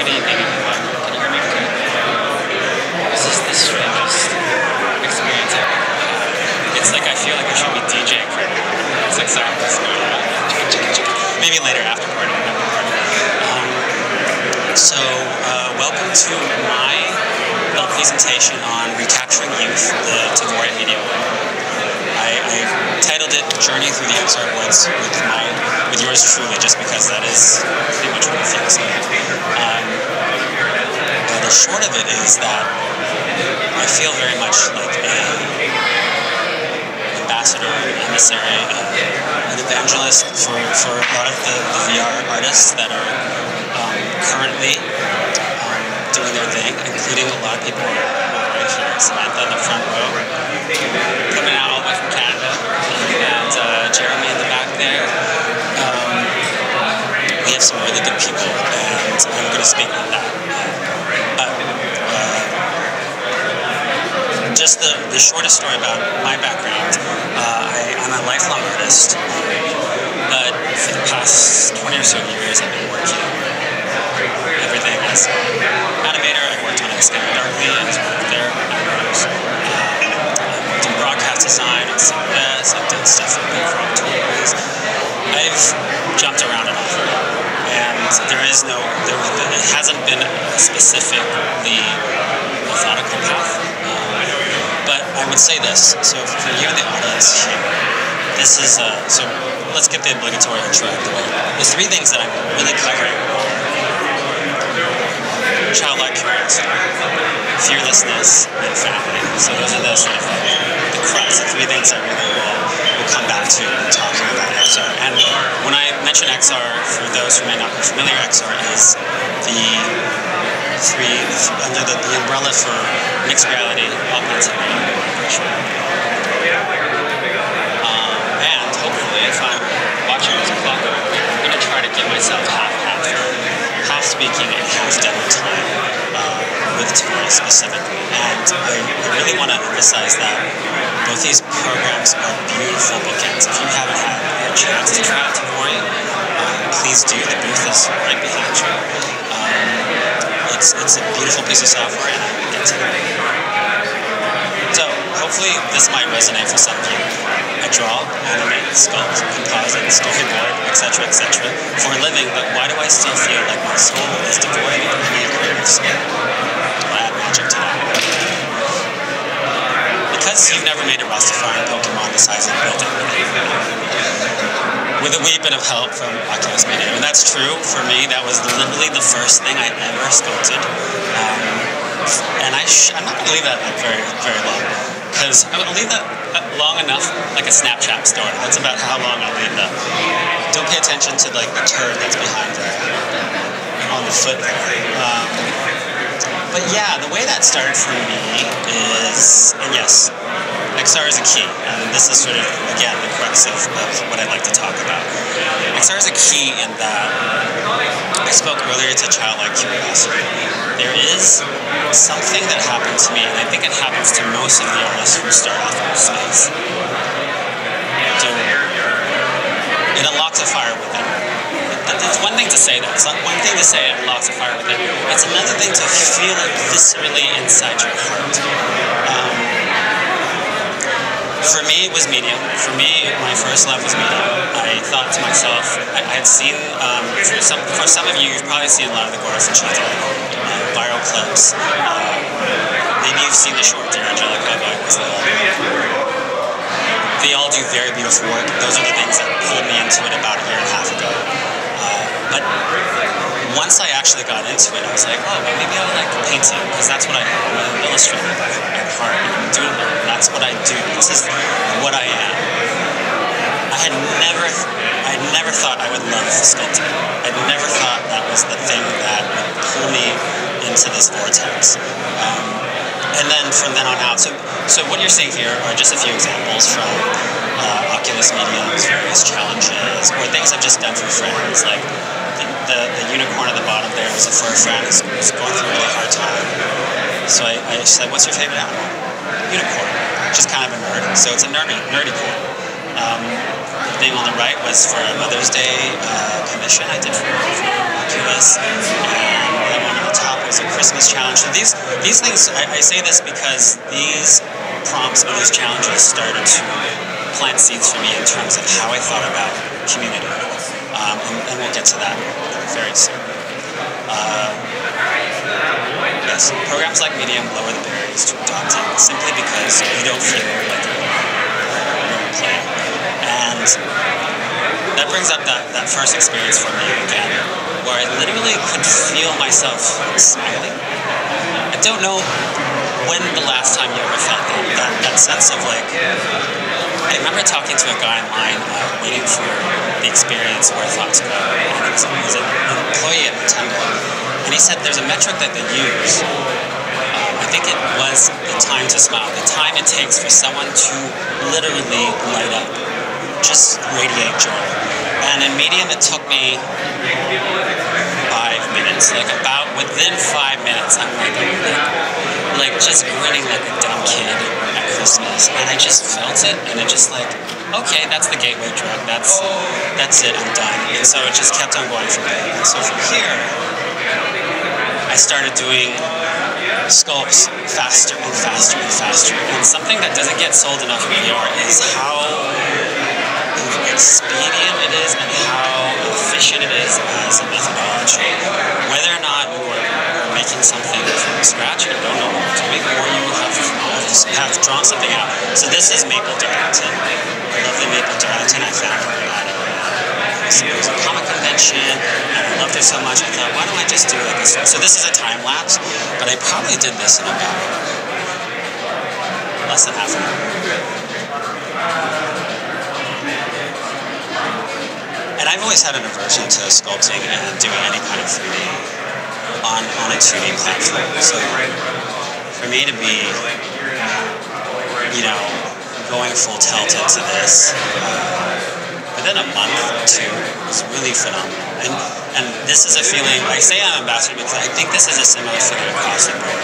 everybody, maybe one. Can you hear me okay? This is the strangest experience ever. It's like I feel like I should be DJing for an hour. It's like sorry, just going on. Maybe later after party. Welcome to my little presentation on Recapturing Youth, the Tvori video. I titled it Journey Through the XR Woods with yours truly, just because that is pretty much what it feels like. The short of it is that I feel very much like an ambassador, an emissary, an evangelist for a lot of the VR artists that are currently doing their thing, including a lot of people right here. Samantha in the front row, coming out all the way from Canada, and Jeremy in the back there. We have some really good people, and I'm going to speak on that. Just the shortest story about my background. I'm a lifelong artist, but for the past 20 or so years I've been working everything as animator. I've worked on Extended Darkly and worked there. I've worked in broadcast design and CTN. I've done stuff for tours. I've jumped around an awful lot, and it hasn't been a specifically methodical path. But I would say this, so for you in the audience here, this is, so let's get the obligatory intro out of the way. The three things that I'm really covering are childlike curiosity, fearlessness, and family. So those are the sort of the crux, the three things I really will come back to when talking about XR. And when I mention XR, for those who may not be familiar, XR is under the umbrella for mixed reality, augmented reality, virtual reality. And hopefully, if I'm watching this clock, I'm going to try to give myself half speaking and half demo time with Tvori specifically. And I really want to emphasize that both these programs are beautiful bookends. If you haven't had a chance to try out Tvori, please do. The booth is right behind you. It's a beautiful piece of software, and I will get to that. So hopefully this might resonate for some of you. I draw, animate, sculpt, composite, storyboard, etc., for a living, but why do I still feel like my soul is devoid of any creative spirit? I'll add magic to that. Because you've never made a Rastafarian Pokemon the size of the building, with a wee bit of help from Oculus Media. And that's true for me. That was literally the first thing I ever sculpted. And I'm not going to leave that like very, very long, because I'm going to leave that long enough, like a Snapchat story. That's about how long I'll leave that. Don't pay attention to like the turd that's behind there on the foot there. But yeah, the way that started for me is, and yes, XR is a key, and this is sort of, again, the crux of what I'd like to talk about. XR is a key in that I spoke earlier to childlike curiosity. There is something that happened to me, and I think it happens to most of the artists who start off in this space. It unlocks a fire within. It's one thing to say that. It's one thing to say it unlocks a fire within. It's another thing to feel it viscerally inside your heart. For me, it was medium. For me, my first love was medium. I thought to myself, I had seen, for some of you, you've probably seen a lot of the Goris and Cheetah viral clips. Maybe you've seen the short Dear Angelica by They all do very beautiful work. Those are the things that pulled me into it about a year and a half ago. But once I actually got into it, I was like, oh, well, maybe I like painting, because that's what I am. I'm an illustrator at heart. I'm a doodler. That's what I do. This is what I am. I had never thought I would love sculpting. I'd never thought that was the thing that would pull me into this vortex. And then from then on out, so what you're seeing here are just a few examples from Oculus Media's various challenges, or things I've just done for friends, like the unicorn at the bottom there was a fur friend who's going through a really hard time. So I said, what's your favorite animal? Unicorn. Just kind of a nerd. So it's a nerdy corn. The thing on the right was for a Mother's Day commission I did for Oculus. And the one on was a Christmas challenge. So these things, I say this because these prompts or these challenges started to plant seeds for me in terms of how I thought about community. And we'll get to that very soon. Yes, programs like Medium lower the barriers to adopting simply because you don't feel like you're playing. And that brings up that first experience for me again, where I literally could feel myself smiling. I don't know when the last time you ever felt that sense of like, I remember talking to a guy in line waiting for the experience where thoughts go. And he was an employee at Nintendo, and he said there's a metric that they use. I think it was the time to smile, the time it takes for someone to literally light up, just radiate joy. And in Medium, it took me 5 minutes, like about within 5 minutes, I'm like just grinning like a dumb kid at Christmas, and I just felt it, and it just like, okay, that's the gateway drug, that's it, I'm done. And so it just kept on going from there. And so from here, I started doing sculpts faster and faster and faster. And something that doesn't get sold enough in VR is how expedient it is and how efficient it is as a methodology. Whether or not you are making something from scratch and you don't know what you're doing, or you have drawn something out. So this is Maple Darlington. I love the Maple Darlington. I found her at a comic convention, and I loved her so much. I thought, why don't I just do like this? So this is a time lapse, but I probably did this in about less than half an hour. And I've always had an aversion to sculpting and doing any kind of 3D on a 2D platform. So for me to be, going full tilt into this within a month or two was really phenomenal. And this is a feeling, I say I'm ambassador because I think this is a similar feeling across the board.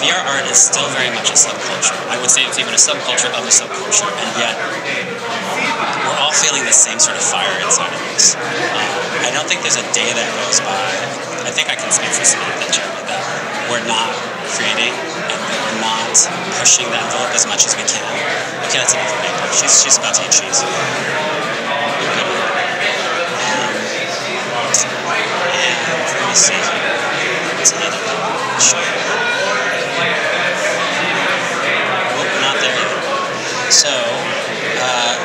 VR art is still very much a subculture. I would say it's even a subculture of a subculture, and yet we're all feeling the same sort of fire inside of us. I don't think there's a day that goes by, I think I can speak for Samantha and Jeremy, that we're not creating and that we're not pushing the envelope as much as we can. Okay, that's enough of Maple. She's about to eat cheese. And let me see here. What's another show? Not there yet. So,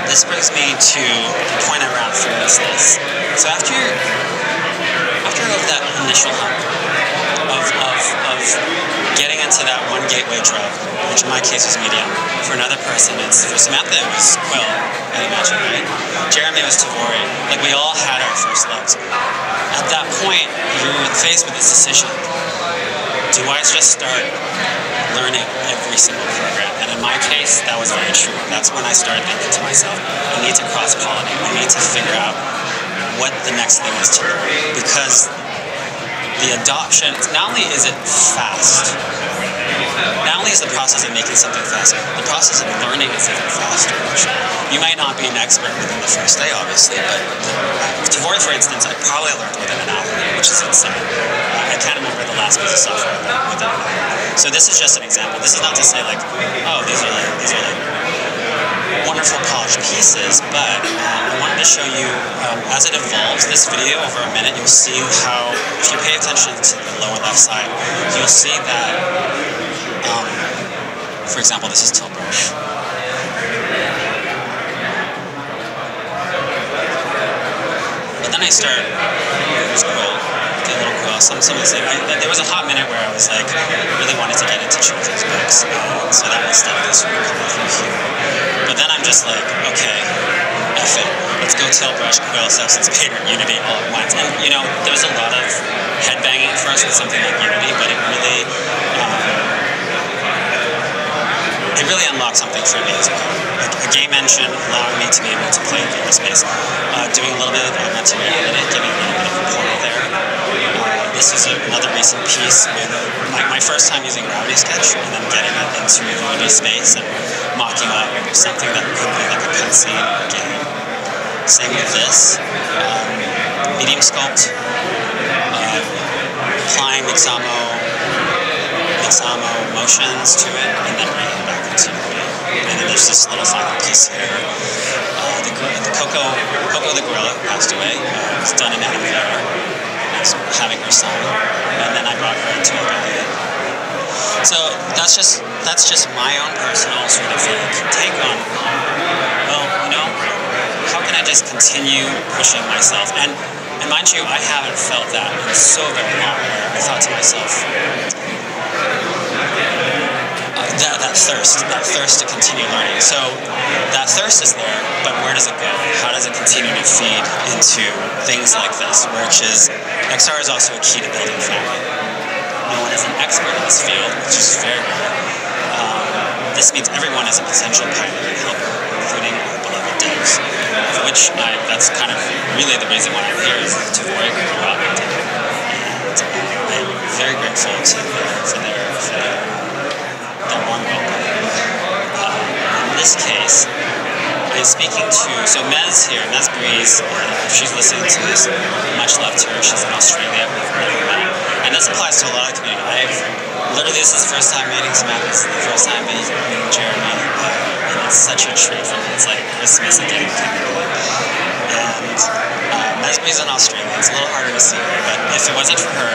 this brings me to the point around fearlessness. So after that initial hump of getting into that one gateway drug, which in my case was Medium, for another person, for Samantha it was Quill, I imagine, right? Jeremy was Tvori. Like, we all had our first loves. At that point, you're faced with this decision. Do I just start learning every single program? And in my case, that was very true. That's when I started thinking to myself, I need to cross-pollinate. I need to figure out what the next thing is to learn. Because the adoption, not only is it fast, not only is the process of making something fast, the process of learning is even faster. You might not be an expert within the first day, obviously, but Tvori, for instance, I probably learned within an hour, which is insane. I can't remember the last piece of software within an hour. So this is just an example. This is not to say like, oh, these are like wonderful polished pieces, but I wanted to show you as it evolves. This video over a minute, you'll see how, if you pay attention to the lower left side, you'll see that, for example, this is tilt brush. But then I start, scroll, get a little cross. Someone said, there was a hot minute where I was like, really wanted to get into children's books, so that was stuff that's really coming through here. But then I'm just like, okay, F it. Let's go tilt brush, Quill, Substance Painter, Unity all at once. And there's a lot of headbanging for us with something like Unity, but it really unlocked something for me as well. A game engine allowing me to be able to play in VR space. Doing a little bit of augmented reality, giving a little bit of a portal there. This is another recent piece with my first time using Gravity Sketch and then getting it into Unity space and mocking up something that could be like a cutscene again. Same with this. Medium sculpt. Applying Mixamo emotions to it, and then bringing it back into your video. And then there's this little final piece here. The Coco the gorilla passed away. Was done in Anna having her son, and then I brought her into a ballet. So that's just my own personal sort of take on, well, you know, how can I just continue pushing myself? And mind you, I haven't felt that in so very long, where I thought to myself, that thirst to continue learning. So that thirst is there, but where does it go? How does it continue to feed into things like this, which is, XR is also a key to building family. No one is an expert in this field, which is very rare. This means everyone is a potential partner and helper, including our beloved devs, that's kind of really the reason why I'm here, is Tvori brought me to it. And I'm very grateful for their warm welcome. In this case, I'm speaking to, so Mez here, Mez Breeze, if she's listening to this, much love to her. She's in Australia, we've never met. And this applies to a lot of community. Literally, this is the first time meeting Samantha, this is the first time meeting Jeremy, and it's such a treat for me. It's like Christmas again. And Mez Breeze in Australia, it's a little harder to see her, but if it wasn't for her,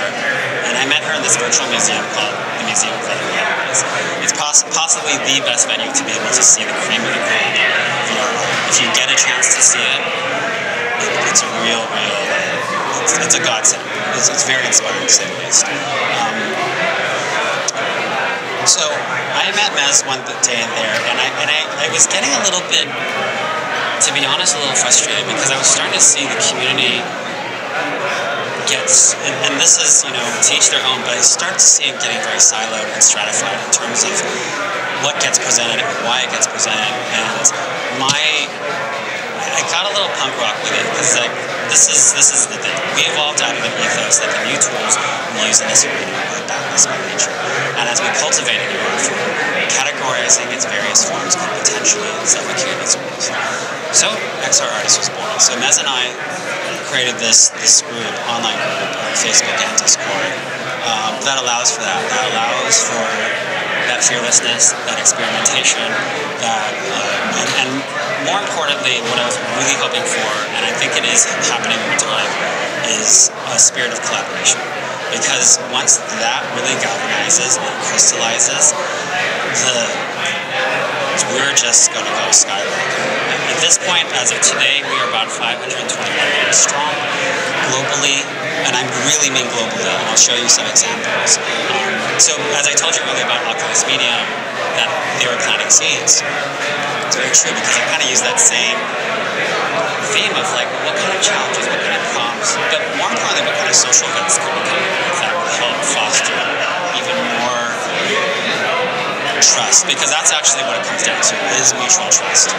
and I met her in this virtual museum called the Museum of Other Realities. It's possibly the best venue to be able to see the cream of the crop VR. If you get a chance to see it, it's a real, it's a godsend. It's very inspiring, to say the least. So I met Mez one day in there, and I was getting a little bit, to be honest, a little frustrated, because I was starting to see the community gets, and this is, you know, to each their own, but I start to see it getting very siloed and stratified in terms of what gets presented and why it gets presented. And I got a little punk rock with it, because like, this is the thing. We evolved out of an ethos that the new tools we use in this arena are boundless by nature. And as we cultivate a new art form, categorizing its various forms could potentially suffocate its rules. So XR Artist was born. So Mez and I created this group, online group, on Facebook and Discord, that allows for that. That allows for that fearlessness, that experimentation, and more importantly, what I was really hoping for, and I think it is happening over time, is a spirit of collaboration. Because once that really galvanizes and crystallizes, we're just going to go skyrocket. At this point, as of today, we are about 521 members strong globally, and I really mean globally, and I'll show you some examples. So, as I told you earlier about Oculus Media, that they were planting seeds, it's very true, because I kind of use that same theme of like, what kind of challenges, what kind of problems, but more importantly, what kind of social events could we come up with that would help foster even more trust, because that's actually what it comes down to, is mutual trust.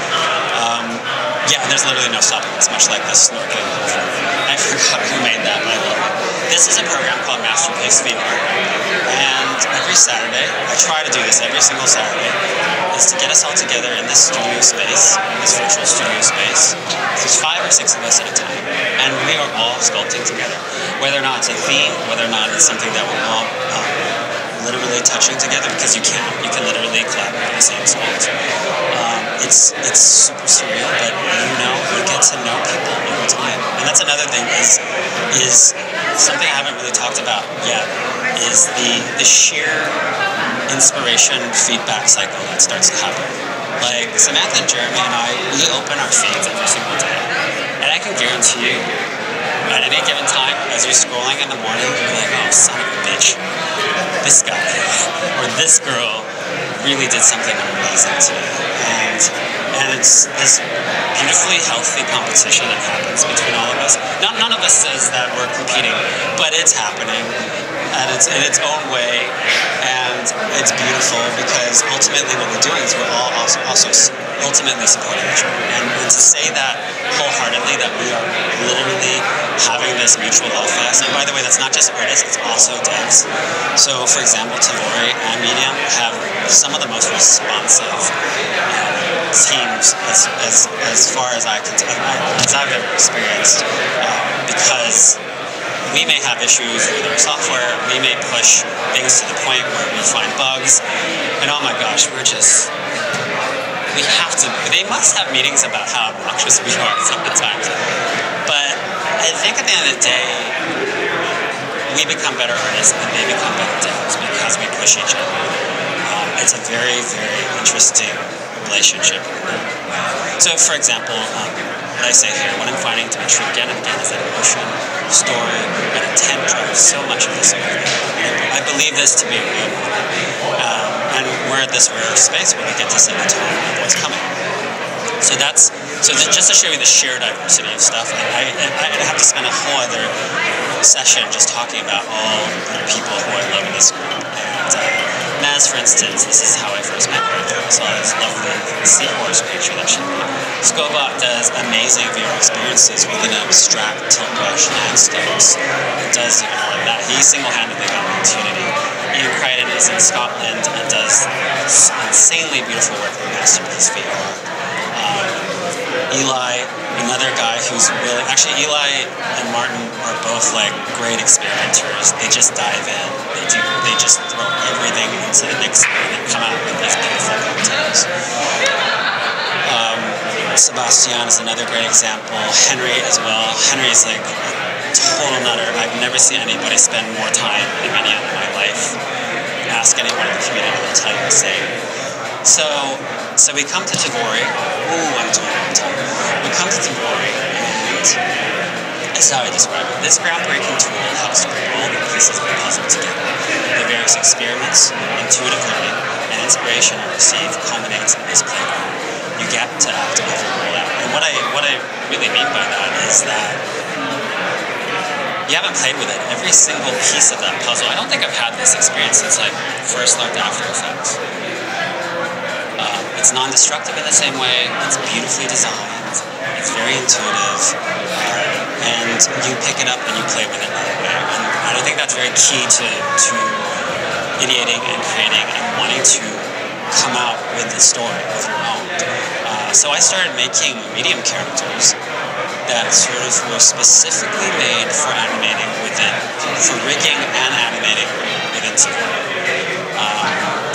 Yeah, there's literally no stopping. It's much like the snorkeling. I forgot who made that, but I love it. This is a program called Masterpiece VR, and every Saturday, I try to do this every single Saturday, is to get us all together in this studio space, this virtual studio space. There's 5 or 6 of us at a time, and we are all sculpting together. Whether or not it's a theme, whether or not it's something that we're all literally touching together, because you can literally collaborate on the same sculpt. It's super surreal, but you get to know people over time. And that's another thing, is something I haven't really talked about yet, is the sheer inspiration feedback cycle that starts to happen. Like Samantha and Jeremy and I, we open our feeds every single day, and I can guarantee you, at any given time, as you're scrolling in the morning, you're like, oh, son of a bitch, this guy or this girl really did something amazing today. And it's this beautifully healthy competition that happens between all of us. None of us says that we're competing, but it's happening, and it's in its own way, and it's beautiful, because ultimately what we're doing is we're all also ultimately supporting each other. And to say that wholeheartedly, that we are literally having this mutual love fest. And by the way, that's not just artists, it's also devs. So for example, Tvori and Medium have some of the most responsive teams as far as I can tell, as I've ever experienced, because we may have issues with our software, we may push things to the point where we find bugs, and oh my gosh, they must have meetings about how obnoxious we are sometimes. But I think at the end of the day, we become better artists and they become better devs because we push each other. It's a very, very interesting relationship. So, for example, what I say here, what I'm finding to be true again and again is that emotion, story, and intent drives so much of this movement. I believe this to be a real movement. And we're at this rare space where we get to set the tone of what's coming. So just to show you the sheer diversity of stuff, I'd have to spend a whole other session just talking about all the people who I love in this group. And Naz, for instance, this is how I first met her. I saw this lovely seahorse picture that she made. Scobot does amazing VR experiences with an abstract tilt brush landscapes. It does even all of that. He single-handedly got me into Unity. Ian Crichton is in Scotland and does insanely beautiful work with Masterpiece VR. Eli, another guy who's really... Actually, Eli and Martin are both, like, great experimenters. They just dive in. They just throw everything into the mix and then come out with these beautiful cocktails. Sebastian is another great example. Henry as well. Henry's, like, a total nutter. I've never seen anybody spend more time in any of my life. Ask anyone in the community, they'll tell you the same. So we come to Tvori. Ooh, I'm talking. We come to Tvori, and this is how I describe it. This groundbreaking tool helps to bring all the pieces of the puzzle together. The various experiments, intuitive learning, and inspiration I receive culminates in this playground. You get to actively roll out. And what I really mean by that is that you haven't played with it. Every single piece of that puzzle. I don't think I've had this experience since I first learned After Effects. It's non-destructive in the same way, it's beautifully designed, it's very intuitive, and you pick it up and you play with it right away. And I think that's very key to ideating and creating and wanting to come out with the story of your own. So I started making medium characters that sort of were specifically made for animating for rigging and animating within Tvori.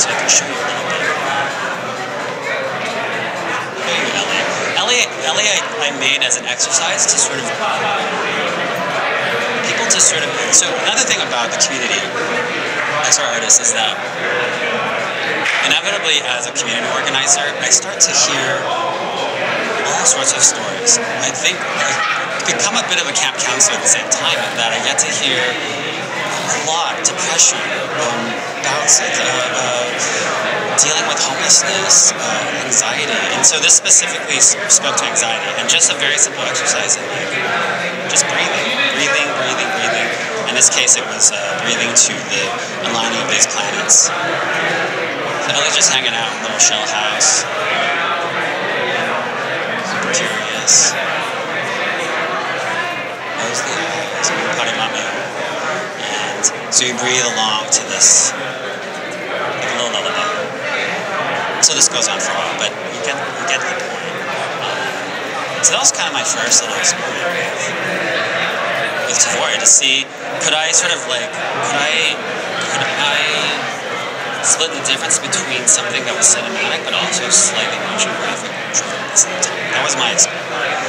So I can show you a little bit. Ellie I made as an exercise to sort of people to sort of. So another thing about the community as our artists is that inevitably as a community organizer, I start to hear all sorts of stories. I think I become a bit of a camp counselor at the same time in that I get to hear a lot depression, bouts of dealing with homelessness, anxiety, and so this specifically spoke to anxiety, and just a very simple exercise of like just breathing. In this case, it was breathing to the aligning of these planets. So Ellie's just hanging out in a little shell house, super curious. Close the eyes, putting on me, and so you breathe along to this little lullaby. So this goes on for a while, but you get the point. So that was kind of my first little experiment with Tvori to see, could I split the difference between something that was cinematic but also slightly motion graphic driven at the same time. That was my experiment.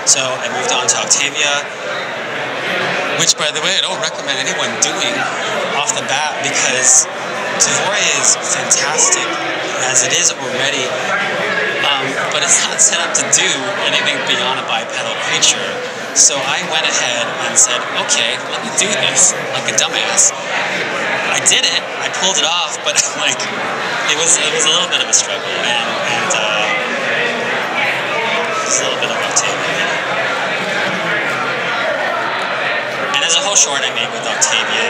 So I moved on to Octavia, which, by the way, I don't recommend anyone doing off the bat because Tvori is fantastic as it is already, but it's not set up to do anything beyond a bipedal creature. So I went ahead and said, okay, let me do this like a dumbass. I did it, I pulled it off, but like it was a little bit of a struggle, and it was a little bit of Octavia. And there's a whole short I made with Octavia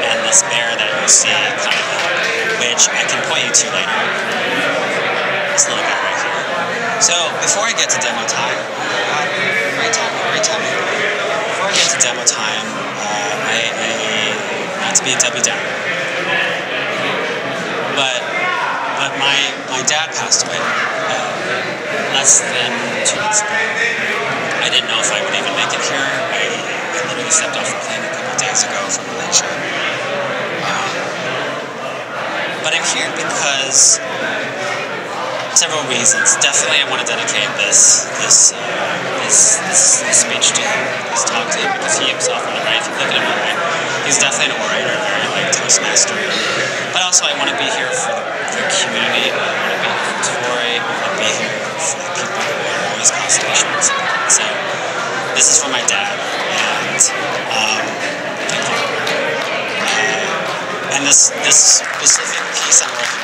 and this bear that you see, kind of, which I can point you to later. This little guy right here. So before I get to demo time, great time. Before I get to demo time, I want to be a Debbie Downer. But my dad passed away less than 2 weeks ago. I didn't know if I would even make it here. I literally stepped off the plane a couple days days ago from Malaysia. But I'm here because several reasons. Definitely, I want to dedicate this speech to him, this talk to him, because he himself on the right, if you look at him on the right, he's definitely an orator, very like Toastmaster. But also, I want to be here for the community. I want to be here for Tvori. I want to be here for the people who are always constellation support. So this is for my dad, and thank you. And this specific piece I'm working